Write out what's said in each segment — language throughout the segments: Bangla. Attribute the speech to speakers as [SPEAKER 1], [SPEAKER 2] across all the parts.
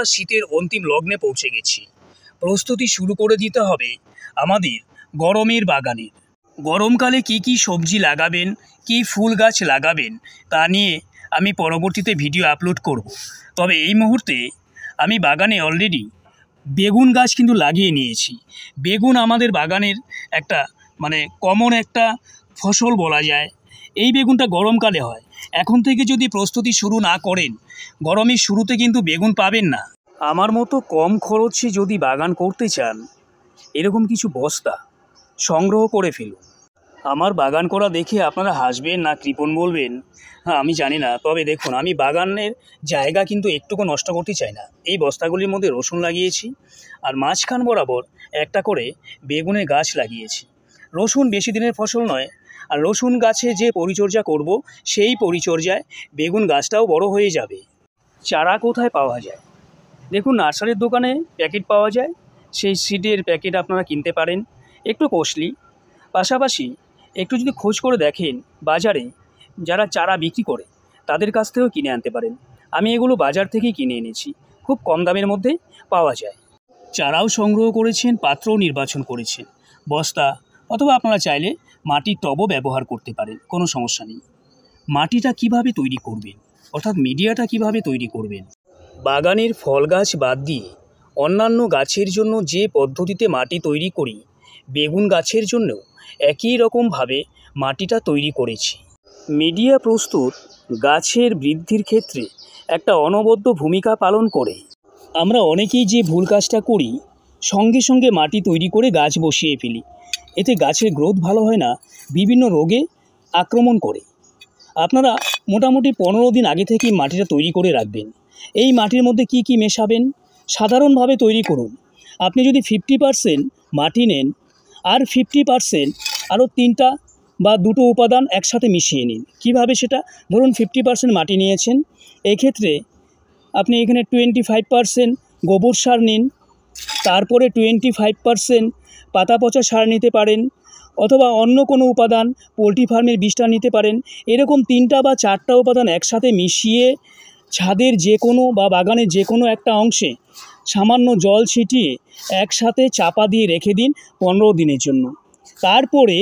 [SPEAKER 1] আমরা শীতের অন্তিম লগ্নে পৌঁছে গেছি। প্রস্তুতি শুরু করে দিতে হবে আমাদের গরমের বাগানের। গরমকালে কি কি সবজি লাগাবেন, কি ফুল গাছ লাগাবেন তা নিয়ে আমি পরবর্তীতে ভিডিও আপলোড করব। তবে এই মুহূর্তে আমি বাগানে অলরেডি বেগুন গাছ কিন্তু লাগিয়ে নিয়েছি। বেগুন আমাদের বাগানের একটা কমন একটা ফসল বলা যায়। এই বেগুনটা গরমকালে হয়। এখন থেকে যদি প্রস্তুতি শুরু না করেন, গরমের শুরুতে কিন্তু বেগুন পাবেন না। আমার মতো কম খরচে যদি বাগান করতে চান, এরকম কিছু বস্তা সংগ্রহ করে ফেলুন। আমার বাগান করা দেখে আপনারা হাসবেন না কৃপণ বলবেন, হ্যাঁ আমি জানি না। তবে দেখুন, আমি বাগানের জায়গা কিন্তু একটুকু নষ্ট করতে চাই না। এই বস্তাগুলির মধ্যে রসুন লাগিয়েছি, আর মাঝখান বরাবর একটা করে বেগুনের গাছ লাগিয়েছি। রসুন বেশি দিনের ফসল নয়, আর রসুন গাছে যে পরিচর্যা করব, সেই পরিচর্যায় বেগুন গাছটাও বড় হয়ে যাবে। চারা কোথায় পাওয়া যায়? দেখুন, নার্সারির দোকানে প্যাকেট পাওয়া যায়। সেই সিডের প্যাকেট আপনারা কিনতে পারেন, একটু কস্টলি। পাশাপাশি একটু যদি খোঁজ করে দেখেন, বাজারে যারা চারা বিক্রি করে তাদের কাছ থেকেও কিনে আনতে পারেন। আমি এগুলো বাজার থেকেই কিনে এনেছি, খুব কম দামের মধ্যে পাওয়া যায়। চারাও সংগ্রহ করেছেন, পাত্রও নির্বাচন করেছেন। বস্তা অথবা আপনারা চাইলে মাটির টবও ব্যবহার করতে পারেন, কোনো সমস্যা নেই। মাটিটা কিভাবে তৈরি করবেন, অর্থাৎ মিডিয়াটা কিভাবে তৈরি করবেন? বাগানের ফল গাছ বাদ দিয়ে অন্যান্য গাছের জন্য যে পদ্ধতিতে মাটি তৈরি করি, বেগুন গাছের জন্যও একই রকমভাবে মাটিটা তৈরি করেছি। মিডিয়া প্রস্তুত গাছের বৃদ্ধির ক্ষেত্রে একটা অনবদ্য ভূমিকা পালন করে। আমরা অনেকেই যে ভুল কাজটা করি, সঙ্গে সঙ্গে মাটি তৈরি করে গাছ বসিয়ে ফেলি। এতে গাছের গ্রোথ ভালো হয় না, বিভিন্ন রোগে আক্রমণ করে। আপনারা মোটামুটি 15 দিন আগে থেকেই মাটিটা তৈরি করে রাখবেন। এই মাটির মধ্যে কি কি মেশাবেন সাধারণভাবে তৈরি করুন। আপনি যদি 50% মাটি নেন, আর 50% আরও 3টা বা 2টো উপাদান একসাথে মিশিয়ে নিন। কিভাবে সেটা? ধরুন 50% মাটি নিয়েছেন, এক্ষেত্রে আপনি এখানে 25% গোবর সার নিন, তারপরে 25% পাতা পচা সার নিতে পারেন, অথবা অন্য কোনো উপাদান পোলট্রি ফার্মের বীজটা নিতে পারেন। এরকম 3টা বা 4টা উপাদান একসাথে মিশিয়ে ছাদের যে কোনো বা বাগানের যে কোনো একটা অংশে সামান্য জল ছিটিয়ে একসাথে চাপা দিয়ে রেখে দিন 15 দিনের জন্য। তারপরে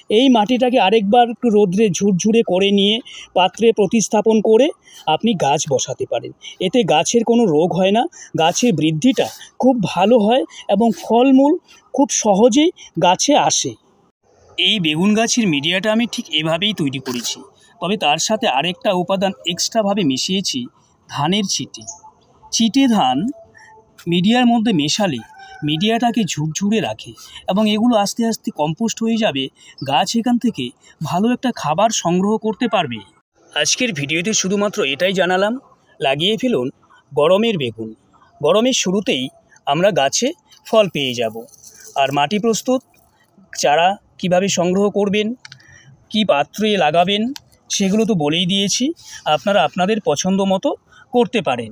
[SPEAKER 1] এই মাটিটাকে আরেকবার একটু রোদ্রে ঝুরঝুরে করে নিয়ে পাত্রে প্রতিস্থাপন করে আপনি গাছ বসাতে পারেন। এতে গাছের কোনো রোগ হয় না, গাছের বৃদ্ধিটা খুব ভালো হয় এবং ফলমূল খুব সহজেই গাছে আসে। এই বেগুন গাছের মিডিয়াটা আমি ঠিক এভাবেই তৈরি করেছি। তবে তার সাথে আরেকটা উপাদান এক্সট্রাভাবে মিশিয়েছি, ধানের চিটে। চিটে ধান মিডিয়ার মধ্যে মেশালে মিডিয়াটাকে ঝুরঝুরে রাখে এবং এগুলো আস্তে আস্তে কম্পোস্ট হয়ে যাবে। গাছ এখান থেকে ভালো একটা খাবার সংগ্রহ করতে পারবে। আজকের ভিডিওতে শুধুমাত্র এটাই জানালাম, লাগিয়ে ফেলুন গরমের বেগুন। গরমের শুরুতেই আমরা গাছে ফল পেয়ে যাব। আর মাটি প্রস্তুত, চারা কিভাবে সংগ্রহ করবেন, কি পাত্রে লাগাবেন সেগুলো তো বলেই দিয়েছি। আপনারা আপনাদের পছন্দ মতো করতে পারেন।